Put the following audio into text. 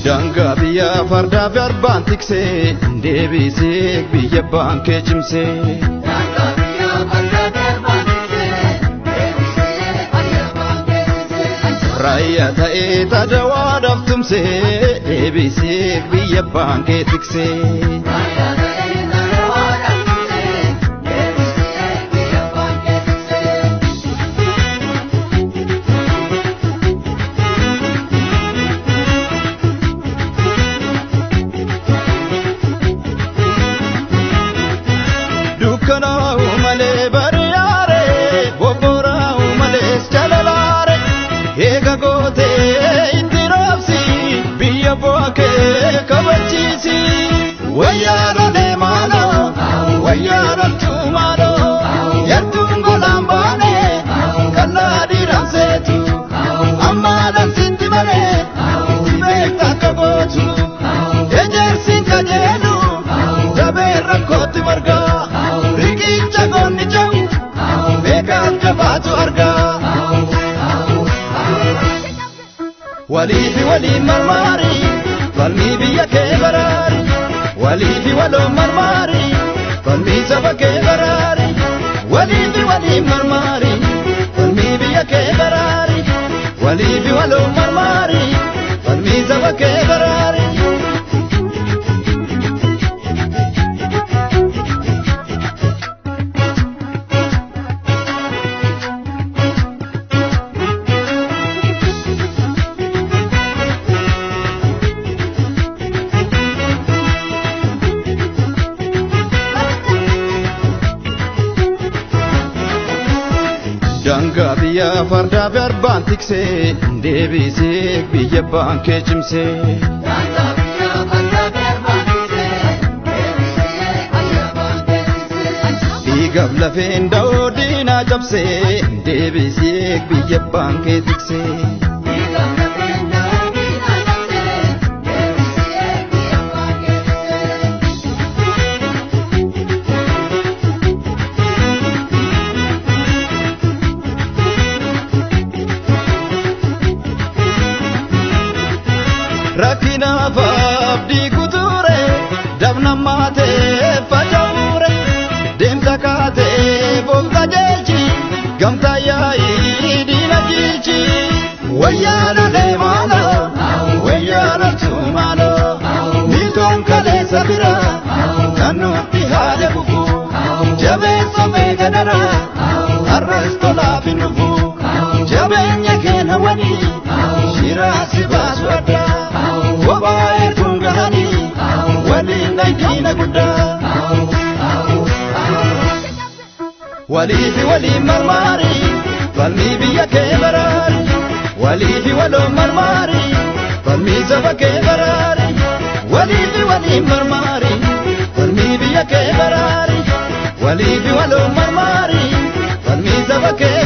Danga biya farda verbaan tiksee deebisee biyya baankee cimsee. Danga biya farda verbaan tiksee deebisee biyya baankee cimsee. Raayyaa ta'ee tajaajila daftumsee deebisee biyya baankee tiksee. Raayyaa ta'ee tajaajila daftumsee deebisee biyya baankee tiksee. Dukkanaa'u malee bari'aare bobbooraa'u malees jalalaare eega gootee itti roobsi biyya bu'a kee kabachiisi. Wayyaa lolee maaloo wayyaa loltuu maaloo yartuun golaan baanee kallaa dhiiramseetu ammaadhaan sitti malee itti beekta akka gootu ejersiin kajeelu dabeen rakkootti margaa. Rikicha gonni jawu beekaan jabaatu argaa. Waliifi waliin marmaari falmii biyya kee baraari. Waliifi waloon marmaari falmii saba kee baraari. Waliifi waliin marmaari falmii biyya kee baraari. Waliifi waloon marmaari falmii saba kee baraari. Danga biya farda verbaan tiksee deebisee biyya baankee cimsee. Danga biya farda verbaan tiksee deebisee biyya baankee cimsee. Dhiigaf lafeen da'oo diinaa cabsee deebisee biyya baankee tiksee. Dhiigaf lafeen da'oo diinaa cabsee deebisee biyya baankee tiksee. Rakkinaaf abdii kuture dabna maatee faca'uure deemsa kaatee boolta jechi gamtaa yaa'ii diina jichi. Wayyaa lolee maaloo wayyaa loltuu maaloo miitoon kaleessa bira kan nutti haadha bufu jabeessa beeka dara har'as tolaaf hin dhufu jabeenya keenya wanii shiraasi baasu addaa. Wabaayee tungahanii waliin naydiina guddaa. Waliifi waliin marmaari falmii biyya kee baraari. Waliifi waloon marmaari falmii saba kee baraari. Waliifi waliin marmaari falmii biyya kee baraari. Waliifi waloon marmaari falmii saba kee